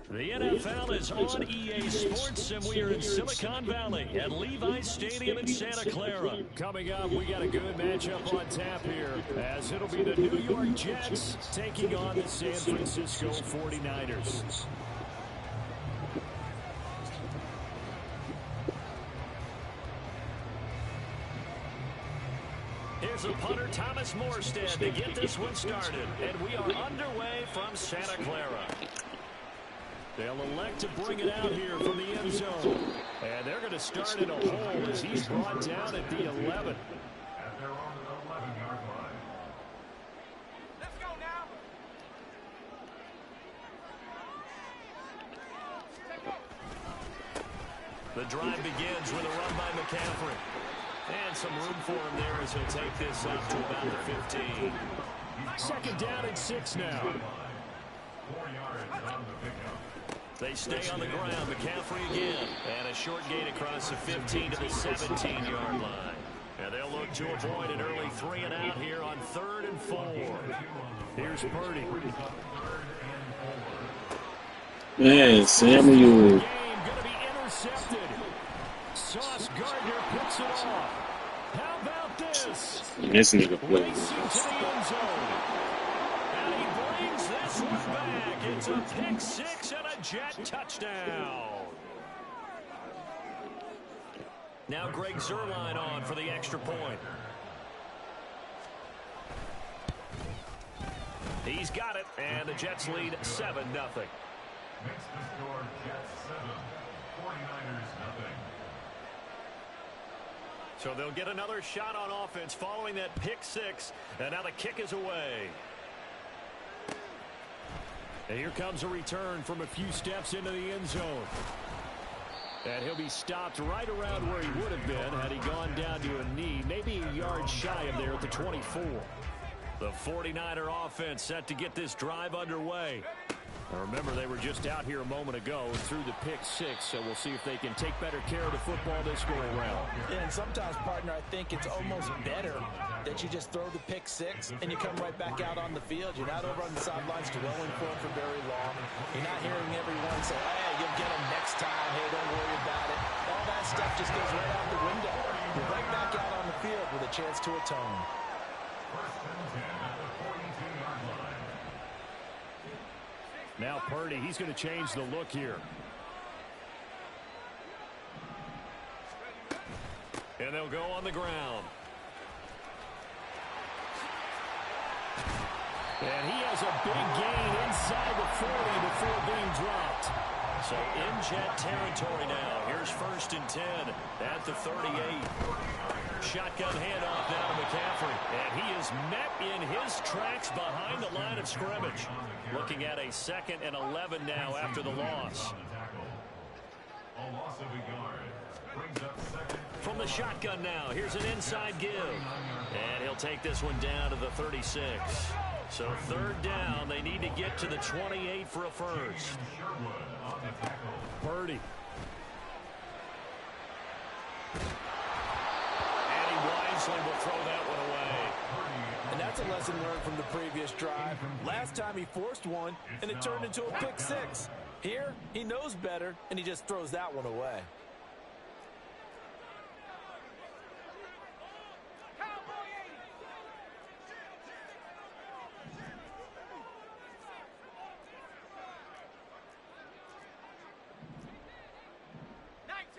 The NFL is on EA Sports, and we are in Silicon Valley at Levi's Stadium in Santa Clara. Coming up, we got a good matchup on tap here, as it'll be the New York Jets taking on the San Francisco 49ers. Here's a punter, Thomas Morstead, to get this one started. And we are underway from Santa Clara. They'll elect to bring it out here from the end zone. And they're going to start in a hole as he's brought down at the 11. At their own 11-yard line. Let's go now. The drive begins with a run by McCaffrey. And some room for him there as he'll take this up to about the 15. Second down and 6 now. 4 yards on the pickup. They stay on the ground. McCaffrey again. And a short gain across the 15 to the 17-yard line. And they'll look to avoid an early 3 and out here on 3rd and 4. Here's Purdy. Man, Samuel. Game going to be intercepted. Sauce Gardner picks it off. How about this? This nigga plays. Racing to the end zone. And he brings this one back. It's a pick 6 and a Jet touchdown. Now Greg Zuerlein on for the extra point. He's got it, and the Jets lead 7-0. Makes the score Jets 7, 49ers nothing. So they'll get another shot on offense following that pick 6, and now the kick is away. And here comes a return from a few steps into the end zone. And he'll be stopped right around where he would have been had he gone down to a knee, maybe a yard shy of there at the 24. The 49er offense set to get this drive underway. Now remember, they were just out here a moment ago and threw the pick 6, so we'll see if they can take better care of the football this go around. Yeah, and sometimes, partner, I think it's almost better that you just throw the pick 6 and you come right back out on the field. You're not over on the sidelines dwelling for it for very long. You're not hearing everyone say, hey, you'll get them next time. Hey, don't worry about it. All that stuff just goes right out the window. You're right back out on the field with a chance to atone. First and 10 at the 42-yard line. Now Purdy, he's going to change the look here. And they'll go on the ground. And he has a big gain inside the 40 before being dropped. So in Jet territory now. Here's 1st and 10 at the 38. Shotgun handoff now to McCaffrey. And he is met in his tracks behind the line of scrimmage. Looking at a 2nd and 11 now after the loss. A loss of a yard. Brings up 2nd. From the shotgun now, here's an inside give. And he'll take this one down to the 36. So 3rd down, they need to get to the 28 for a first. Purdy. And he wisely will throw that one away. And that's a lesson learned from the previous drive. Last time he forced one, and it turned into a pick 6. Here, he knows better, and he just throws that one away.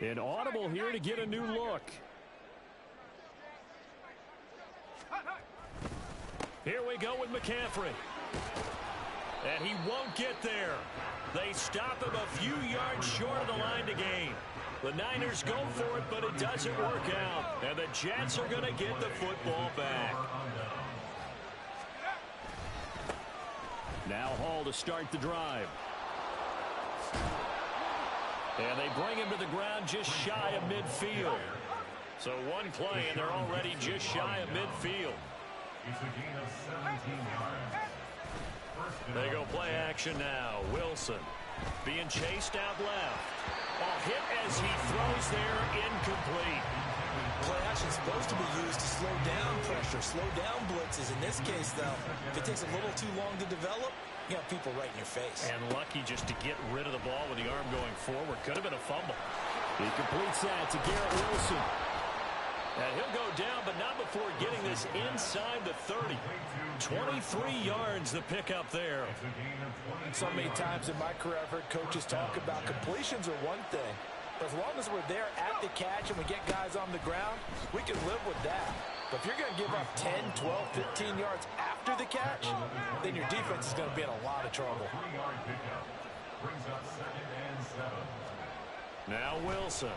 An audible here to get a new look. Here we go with McCaffrey. And he won't get there. They stop him a few yards short of the line to gain. The Niners go for it, but it doesn't work out. And the Jets are going to get the football back. Now Hall to start the drive. And they bring him to the ground just shy of midfield. So one play, and they're already just shy of midfield. It's a gain of 17 yards. They go play action now. Wilson being chased out left. A hit as he throws there, incomplete. Play action is supposed to be used to slow down pressure, slow down blitzes. In this case, though, if it takes a little too long to develop, you got people right in your face. And lucky just to get rid of the ball with the arm going forward. Could have been a fumble. He completes that to Garrett Wilson. And he'll go down, but not before getting this inside the 30. 23 yards the pickup there. So many times in my career, I've heard coaches talk about completions are one thing. But as long as we're there at the catch and we get guys on the ground, we can live with that. But if you're going to give up 10, 12, 15 yards after the catch, then your defense is going to be in a lot of trouble. Now Wilson.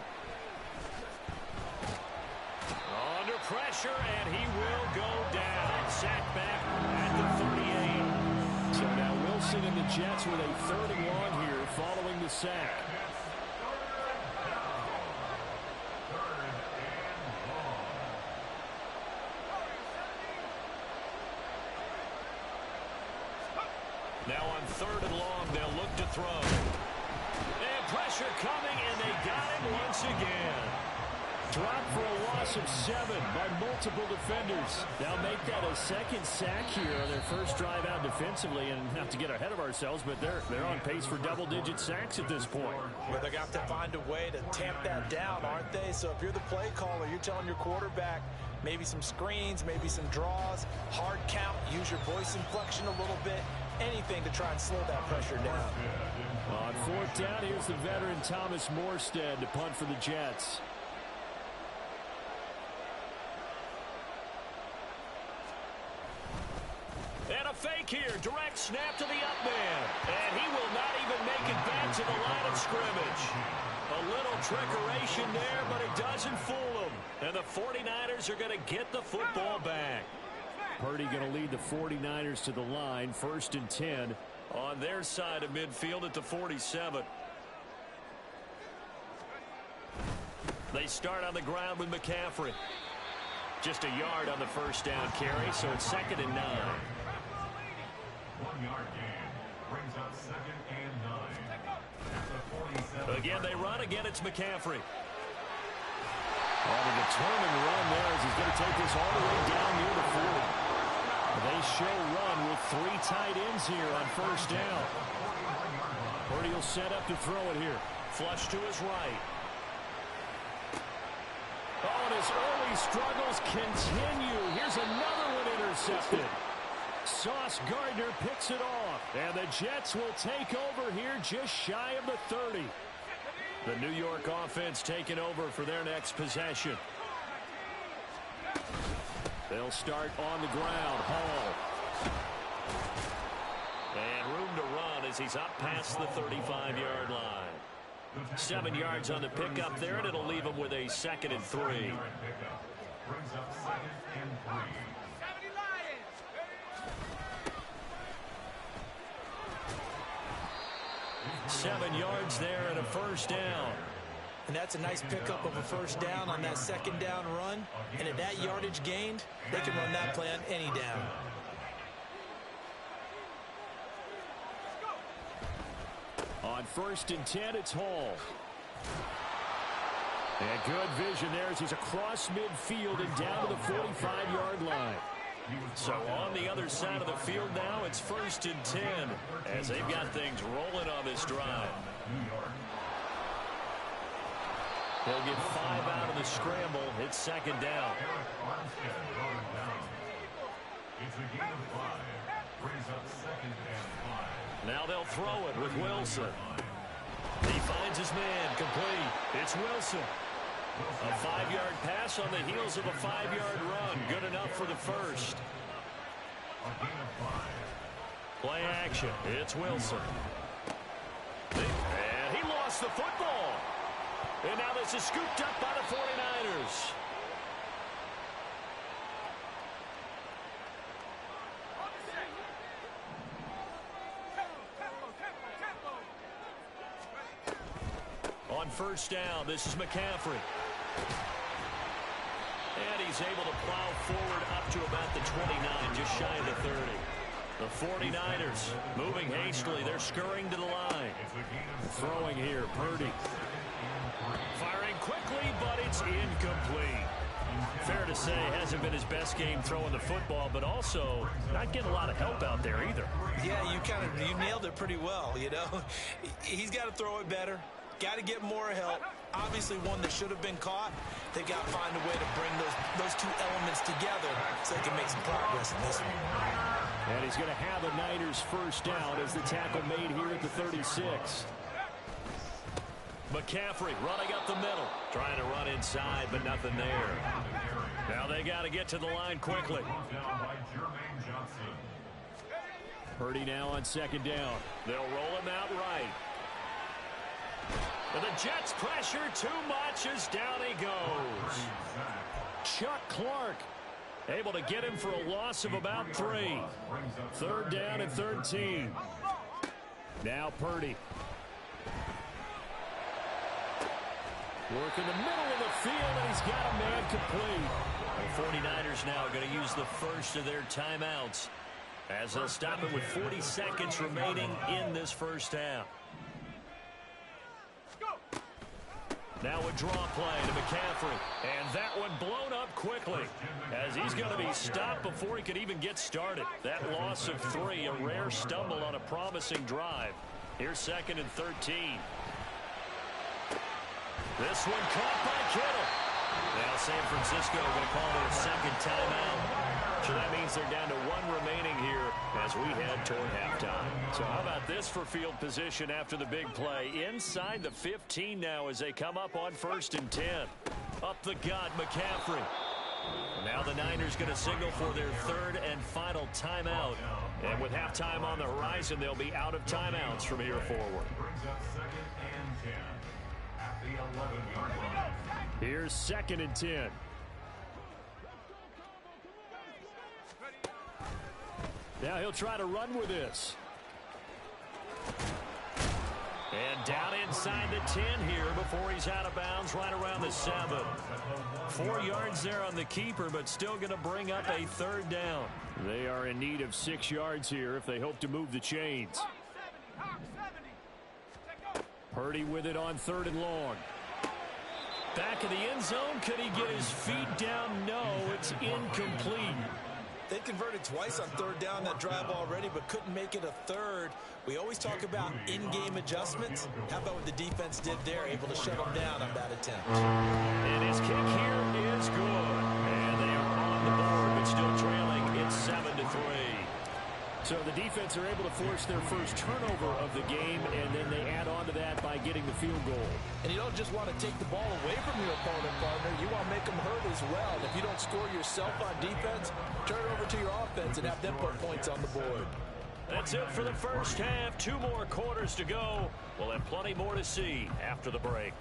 Under pressure, and he will go down. Sacked back at the 38. So now Wilson and the Jets with a 3rd and long here following the sack. Now on 3rd and long, they'll look to throw. And pressure coming, and they got him once again. Dropped for a loss of 7 by multiple defenders. They'll make that a 2nd sack here on their first drive out defensively, and not to get ahead of ourselves, but they're on pace for double-digit sacks at this point. Well, they're going to have to find a way to tamp that down, aren't they? So if you're the play caller, you're telling your quarterback maybe some screens, maybe some draws, hard count, use your voice inflection a little bit, anything to try and slow that pressure down. On 4th down, here's the veteran Thomas Morstead to punt for the Jets. And a fake here. Direct snap to the up man. And he will not even make it back to the line of scrimmage. A little trickeration there, but it doesn't fool them. And the 49ers are going to get the football back. Purdy going to lead the 49ers to the line. 1st and 10. On their side of midfield at the 47. They start on the ground with McCaffrey. Just a yard on the first down carry, so it's 2nd and 9. 1-yard gain brings up 2nd and 9. Again, they run. Again, it's McCaffrey. On a determined run there as he's going to take this all the way down near the 40. They show run with 3 tight ends here on first down. Purdy will set up to throw it here. Flush to his right. Oh, and his early struggles continue. Here's another one intercepted. Sauce Gardner picks it off. And the Jets will take over here just shy of the 30. The New York offense taking over for their next possession. They'll start on the ground. Hall. And room to run as he's up past the 35-yard line. 7 yards on the pickup there, and it'll leave him with a 2nd and 3. Brings up 2nd and 3. 7 yards there and a first down. And that's a nice pickup of a first down on that 2nd down run. And at that yardage gained, they can run that play on any down. On 1st and 10, it's Hall. And good vision there as he's across midfield and down to the 45-yard line. So on the other side of the field now, it's 1st and 10 as they've got things rolling on this drive. They'll get 5 out of the scramble. It's 2nd down. It's a gain of 5. Brings up 2nd and 5. Now they'll throw it with Wilson. He finds his man, complete. It's Wilson. A 5-yard pass on the heels of a 5-yard run. Good enough for the first. Play action. It's Wilson. And he lost the football. And now this is scooped up by the 49ers. On first down, this is McCaffrey. And he's able to plow forward up to about the 29, just shy of the 30. The 49ers moving hastily. They're scurrying to the line. Throwing here, Purdy. Firing quickly, but it's incomplete. Fair to say, hasn't been his best game throwing the football, but also not getting a lot of help out there either. Yeah, you nailed it pretty well, you know. He's got to throw it better. Got to get more help. Obviously one that should have been caught. They got to find a way to bring those two elements together so they can make some progress in this one. And he's going to have a Niners first down as the tackle made here at the 36. McCaffrey running up the middle. Trying to run inside, but nothing there. Now they got to get to the line quickly. Purdy now on second down. They'll roll him out right. And the Jets pressure too much as down he goes. Chuck Clark able to get him for a loss of about 3. Third down and 13. Now Purdy. Work in the middle of the field, and he's got a man complete. The 49ers now are going to use the first of their timeouts as they'll stop it with 40 seconds remaining in this first half. Now a draw play to McCaffrey, and that one blown up quickly as he's going to be stopped before he could even get started. That loss of 3, a rare stumble on a promising drive. Here's second and 13. This one caught by Kittle. Now San Francisco going to call their second timeout. So that means they're down to 1 remaining here as we head toward halftime. So how about this for field position after the big play? Inside the 15 now as they come up on 1st and 10. Up the gut, McCaffrey. Now the Niners going to signal for their 3rd and final timeout. And with halftime on the horizon, they'll be out of timeouts from here forward. Here's 2nd and 10. Now he'll try to run with this. And down inside the 10 here before he's out of bounds right around the 7. 4 yards there on the keeper, but still going to bring up a 3rd down. They are in need of 6 yards here if they hope to move the chains. Purdy with it on 3rd and long. Back of the end zone. Could he get his feet down? No, it's incomplete. They converted twice on 3rd down that drive already, but couldn't make it a 3rd. We always talk about in-game adjustments. How about what the defense did there, able to shut them down on that attempt? And his kick here is good. And they are on the board, but still trailing. It's 7-3. So the defense are able to force their first turnover of the game, and then they add on to that by getting the field goal. And you don't just want to take the ball away from your opponent, partner. You want to make them hurt as well. And if you don't score yourself on defense, turn it over to your offense and have them put points on the board. That's it for the first half. 2 more quarters to go. We'll have plenty more to see after the break.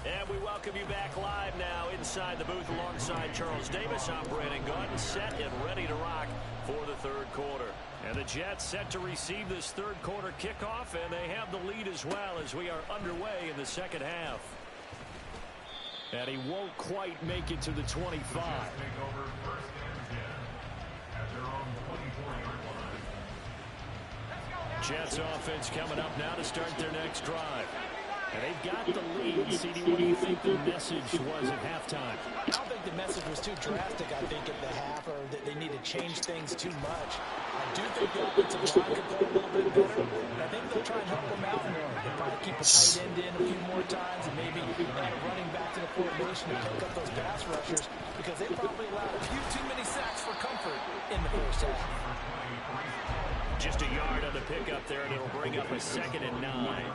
And we welcome you back live now inside the booth alongside Charles Davis. I'm Brandon Gaunt, set and ready to rock for the 3rd quarter. And the Jets set to receive this 3rd quarter kickoff, and they have the lead as well as we are underway in the 2nd half. And he won't quite make it to the 25. Jets offense coming up now to start their next drive. And they've got the lead. CD, what do you think the message was at halftime? I don't think the message was too drastic, I think, at the half, or that they need to change things too much. I do think the offensive line could play a little bit better. And I think they'll try and help them out more. They'll probably keep a tight end in a few more times and maybe add a running back to the formation to pick up those pass rushers, because they probably allowed a few too many sacks for comfort in the first half. Just a yard on the pickup there, and it'll bring up a 2nd and 9.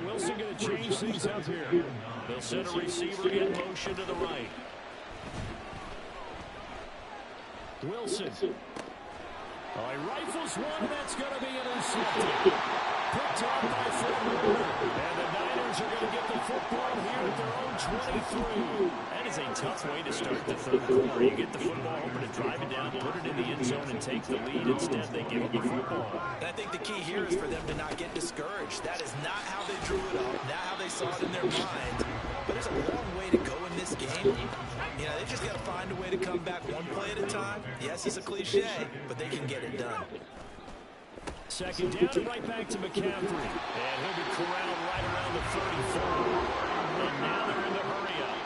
Wilson going to change things up here. They'll send a receiver in motion to the right. Wilson. Oh, he rifles one, and that's going to be intercepted. Picked off by Fred. And the Niners are going to get the football here at their own 23. That is a tough way to start the 3rd quarter. You get the football, hoping to drive it down, put it in the end zone, and take the lead. Instead, they give up the football. And I think the key here is for them to not get discouraged. That is not how they drew it up, not how they saw it in their minds. But there's a long way to go in this game. You know, they just got to find a way to come back one play at a time. Yes, guess it's a cliche, but they can get it done. Second down and right back to McCaffrey. And he'll be corralled right around the 34. And now they're in the hurry up.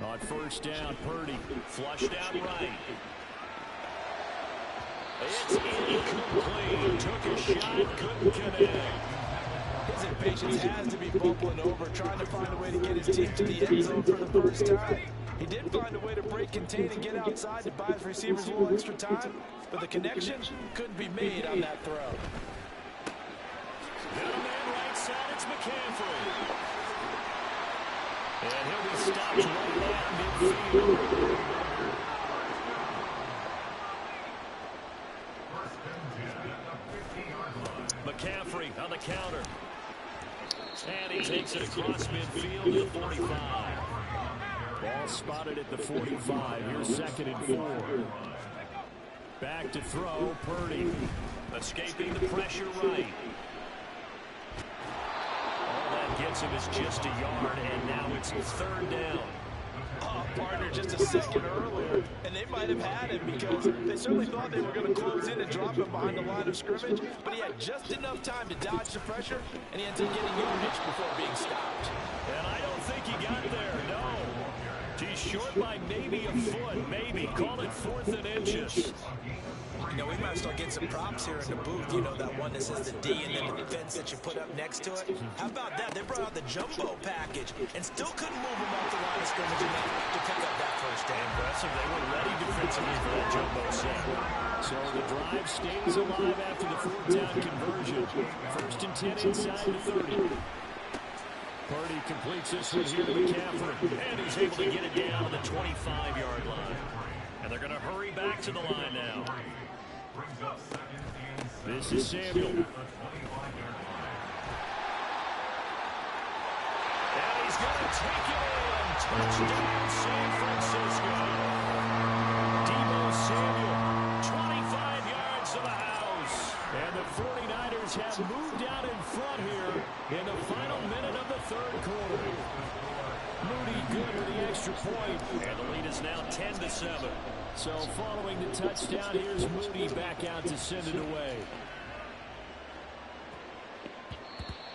On first down, Purdy flushed out right. It's incomplete. Took a shot, couldn't connect. His impatience has to be bubbling over, trying to find a way to get his team to the end zone for the first time. He did find a way to break, contain, and get outside to buy his receivers a little extra time, but the connection couldn't be made on that throw. Got a man right side, it's McCaffrey. And he'll be stopped right at midfield. McCaffrey on the counter. And he takes it across midfield to the 45. Ball spotted at the 45. Here's second and 4. Back to throw, Purdy. Escaping the pressure right. All that gets him is just a yard, and now it's third down. Partner just a second earlier, and they might have had him because they certainly thought they were going to close in and drop him behind the line of scrimmage, but he had just enough time to dodge the pressure, and he ends up getting yardage before being stopped. And I don't think he got there, no. He's short by maybe a foot, maybe. Call it 4th and inches. You know, we might as well get some props here in the booth. You know, that one that says the D and then the fence that you put up next to it. How about that? They brought out the jumbo package and still couldn't move him off the line of scrimmage enough to pick up that first down. Impressive. They were ready defensively for that jumbo set. So the drive stays alive after the 4th down conversion. First and 10 inside the 30. Purdy completes this one here to McCaffrey. And he's able to get it down to the 25-yard line. And they're going to hurry back to the line now. This is Samuel. And he's going to take it in. Touchdown, San Francisco. Deebo Samuel, 25 yards to the house. And the 49ers have moved out in front here in the final minute of the third quarter. Moody good for the extra point. And the lead is now 10-7. So following the touchdown, here's Moody back out to send it away.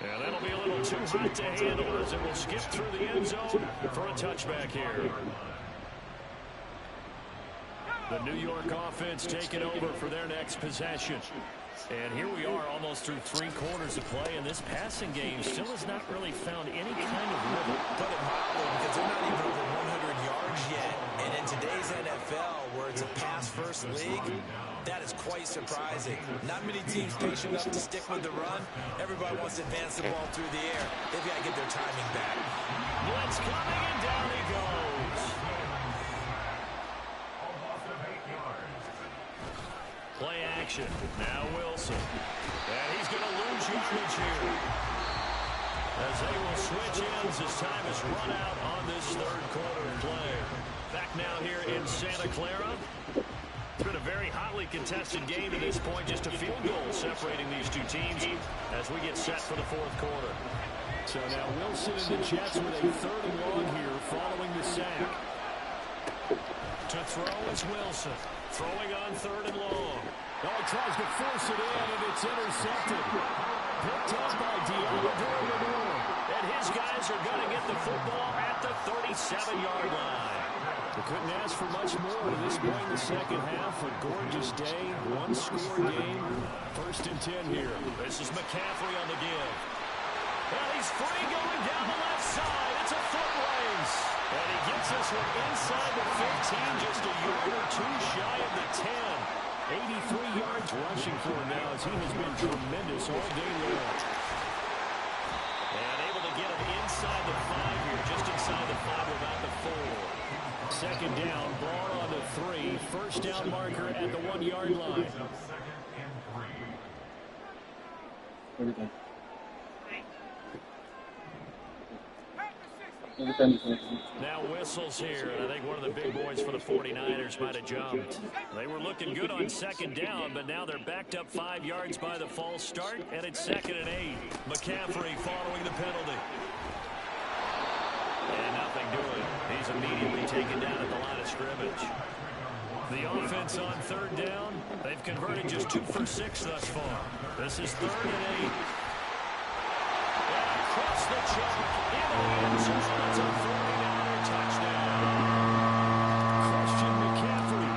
And that'll be a little too hot to handle as it will skip through the end zone for a touchback here. The New York offense taking over for their next possession. And here we are almost through 3 quarters of play, and this passing game still has not really found any kind of rhythm. Put it mildly, because they're not even over 100 yards yet. And in today's NFL, where it's a pass-first league, that is quite surprising. Not many teams patient enough to stick with the run. Everybody wants to advance the ball through the air. They've got to get their timing back. Blitz coming, and down he goes. Play action. Now Wilson. And he's going to lose yardage here. As they will switch ends as time is run out on this third quarter of play. Back now here in Santa Clara. It's been a very hotly contested game to this point. Just a field goal separating these two teams as we get set for the fourth quarter. So now Wilson and the Jets with a 3rd and long here following the sack. To throw, it's Wilson. Throwing on 3rd and long. Oh, he tries to force it in, and it's intercepted. Picked up by Diallo. And his guys are going to get the football at the 37-yard line. They couldn't ask for much more at this point in the second half. A gorgeous day, 1-score game. 1st and 10 here. This is McCaffrey on the give. Well, he's free going down the left side. It's a foot race. And he gets this one inside the 15, just a yard or 2 shy of the 10. 83 yards rushing for him now as he has been tremendous all day long. And able to get him inside the 5 here, just inside the 5 without the 4. Second down, ball on the 3. First down marker at the 1-yard line. Now whistles here, and I think one of the big boys for the 49ers might have jumped. They were looking good on second down, but now they're backed up 5 yards by the false start, and it's 2nd and 8. McCaffrey following the penalty. And nothing doing. He's immediately taken down at the line of scrimmage. The offense on 3rd down, they've converted just 2 for 6 thus far. This is 3rd and 8. Across the chalk, into the end zone, it's a 49er touchdown. Christian McCaffrey,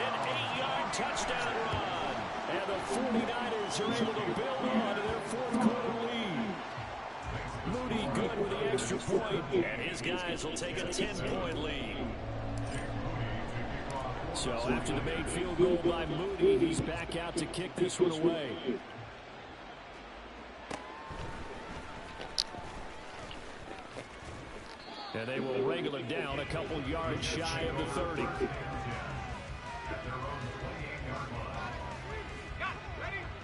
an 8-yard touchdown run. And the 49ers are able to build on to their 4th quarter lead. Moody good with the extra point, and his guys will take a 10-point lead. So after the made field goal by Moody, he's back out to kick this one away. And they will wrangle him down a couple yards shy of the 30.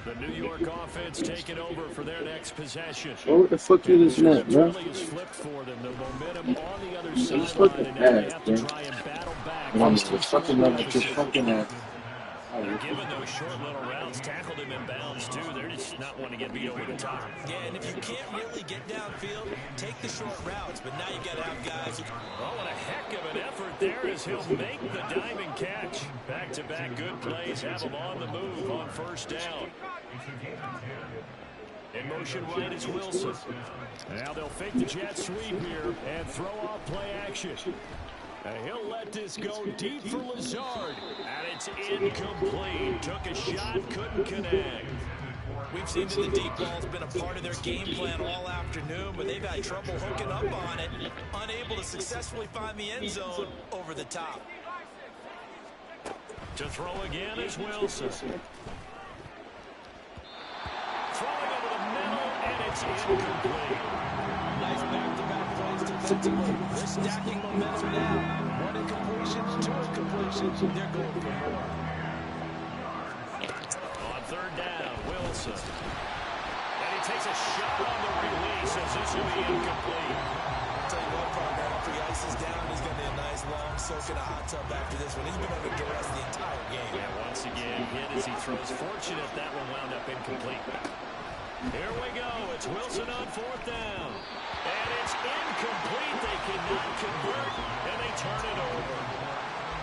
The New York offense taking over for their next possession. What the fuck is this net, bro? Really is flipped for them. The momentum on the other sideline, and now they have to try and battle back. They're giving those short little routes, tackled him in bounds too. They're just not wanting to get beat over the top. Yeah, and if you can't really get downfield, take the short routes. But now you got to have guys who... Oh, and a heck of an effort there as he'll make the diamond catch. Back-to-back good plays have him on the move on 1st down. In motion right is Wilson. Now they'll fake the jet sweep here and throw off play action. And he'll let this go deep for Lazard. And it's incomplete. Took a shot, couldn't connect. We've seen that the deep ball's been a part of their game plan all afternoon, but they've had trouble hooking up on it, unable to successfully find the end zone over the top. To throw again is Wilson. Throwing over the middle, and it's incomplete. Nice back-to-back plays defensively. They're stacking momentum now. 1 incompletion, 2 incompletions. They're going for more. On 3rd down, Wilson. And he takes a shot on the release as this will be incomplete. I'll tell you what, partner, after he ices down, he's going to be a nice long soak in a hot tub after this one. He's been under duress the entire game. And once again, hit as he throws. Fortunate that one wound up incomplete. Here we go. It's Wilson on 4th down. And it's incomplete. They cannot convert, and they turn it over.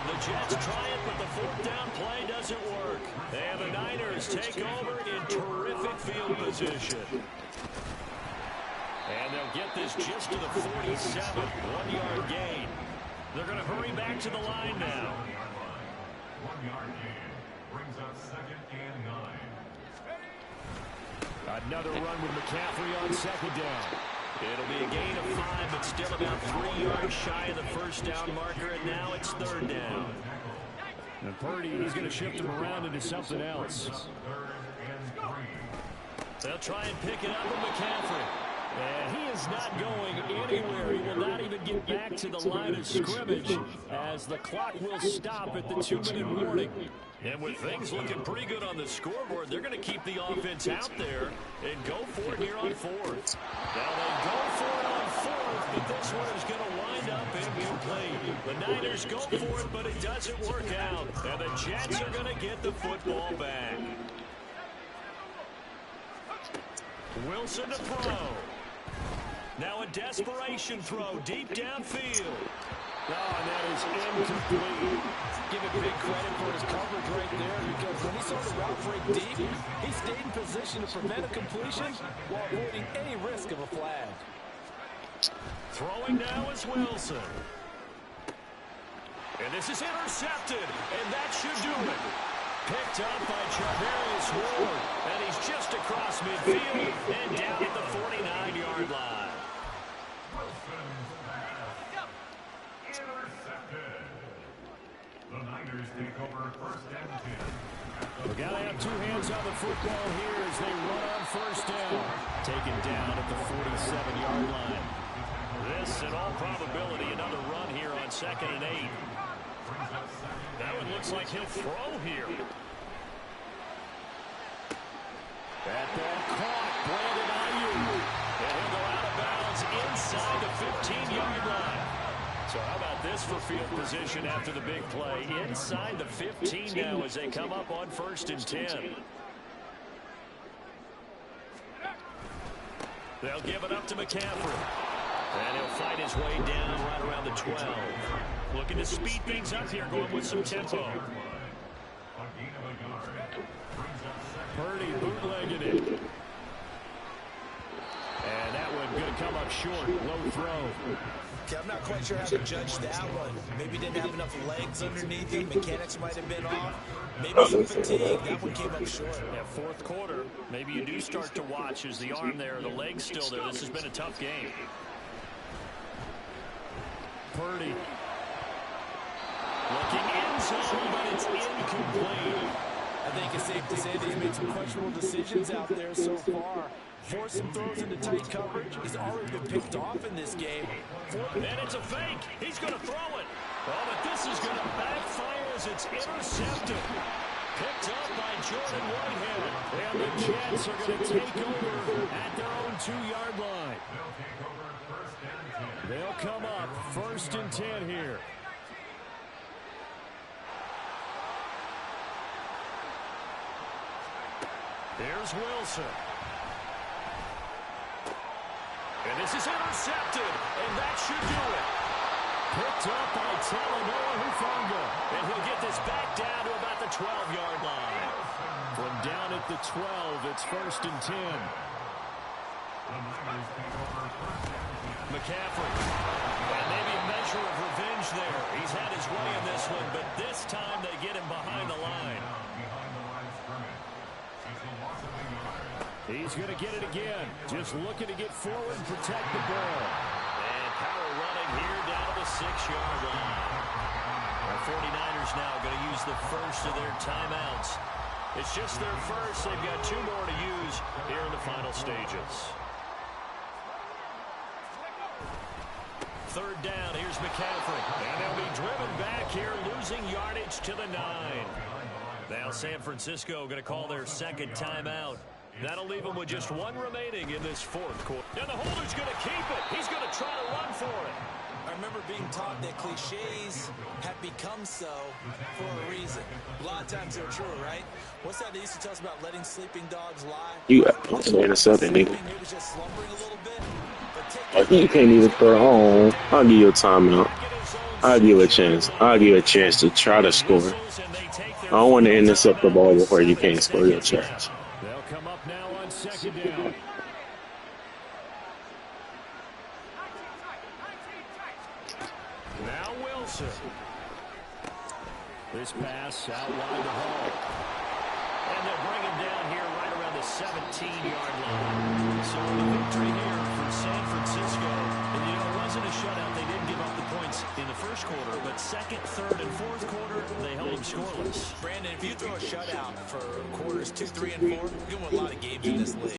The Jets try it, but the 4th down play doesn't work. And the Niners take over in terrific field position. And they'll get this just to the 47. 1-yard gain. They're going to hurry back to the line now. 1-yard gain brings up 2nd and 9. Another run with McCaffrey on 2nd down. It'll be a gain of 5, but still about 3 yards shy of the 1st down marker, and now it's 3rd down. And Purdy, he's going to shift him around into something else. They'll try and pick it up with McCaffrey. And he is not going anywhere. He will not even get back to the line of scrimmage as the clock will stop at the 2-minute warning. And with things looking pretty good on the scoreboard, they're going to keep the offense out there and go for it here on 4th. Now they go for it on 4th, but this one is going to wind up incomplete. The Niners go for it, but it doesn't work out. And the Jets are going to get the football back. Wilson to throw. Now a desperation throw deep downfield. Oh, and that is incomplete. Give it big credit for his coverage right there, because when he saw the route break deep, he stayed in position to prevent a completion while avoiding any risk of a flag. Throwing now is Wilson. And this is intercepted, and that should do it. Picked up by Charvarius Ward, and he's just across midfield and down at the 49-yard line. Wilson's pass. Intercepted. The Niners take over 1st and 10. We've got to have 2 hands on the football here as they run on 1st down. Taken down at the 47-yard line. This, in all probability, another run here on 2nd and 8. That one looks like he'll throw here. That ball caught. Brandon Ayuk. And he'll go out of bounds inside the 15-yard line. So how about this for field position after the big play? Inside the 15 now as they come up on 1st and 10. They'll give it up to McCaffrey. And he'll fight his way down right around the 12. Looking to speed things up here, going with some tempo. Purdy bootlegging it. And that one going to come up short. Low throw. Okay, I'm not quite sure how to judge that one. Maybe didn't have enough legs underneath him. Mechanics might have been off. Maybe some fatigue. That one came up short. Yeah, 4th quarter. Maybe you do start to watch as the arm there, the leg's still there. This has been a tough game. Purdy. Looking in zone, but it's incomplete. I think it's safe to say that he's made some questionable decisions out there so far. Forced some throws into tight coverage. He's already been picked off in this game. And it's a fake. He's going to throw it. Oh, but this is going to backfire as it's intercepted. Picked up by Jordan Whitehead. And the Jets are going to take over at their own 2-yard line. They'll come up 1st and 10 here. Here's Wilson. And this is intercepted, and that should do it. Picked up by Talanoa Hufanga. And he'll get this back down to about the 12-yard line. From down at the 12, it's 1st and 10. McCaffrey. And maybe a measure of revenge there. He's had his way in this one, but this time they get him behind the line. He's going to get it again. Just looking to get forward and protect the ball. And power running here down to the 6-yard line. Our 49ers now going to use the first of their timeouts. It's just their first. They've got 2 more to use here in the final stages. 3rd down. Here's McCaffrey. And they'll be driven back here, losing yardage to the 9. Now San Francisco going to call their 2nd timeout. That'll leave him with just 1 remaining in this 4th quarter. And the holder's going to keep it. He's going to try to run for it. I remember being taught that cliches have become so for a reason. A lot of times they're true, right? What's that they used to tell us about letting sleeping dogs lie? You got punch in a second, nigga. He was just slumbering a little bit. You can't even throw home. I'll give you a timeout. I'll give you a chance. I'll give you a chance to try to score. I don't want to intercept the ball before you can't score your chance. They'll come up now on 2nd down. Now Wilson. This pass out wide to Hall. And they'll bring him down here right around the 17-yard line. So the victory here for San Francisco. And, you know, it wasn't a shutout. They didn't give up the points in the 1st quarter. But 2nd, 3rd, and 4th quarter, they held them scoreless. Brandon, if you throw a shutout for quarters 2, 3, and 4, you're going to win a lot of games in this league.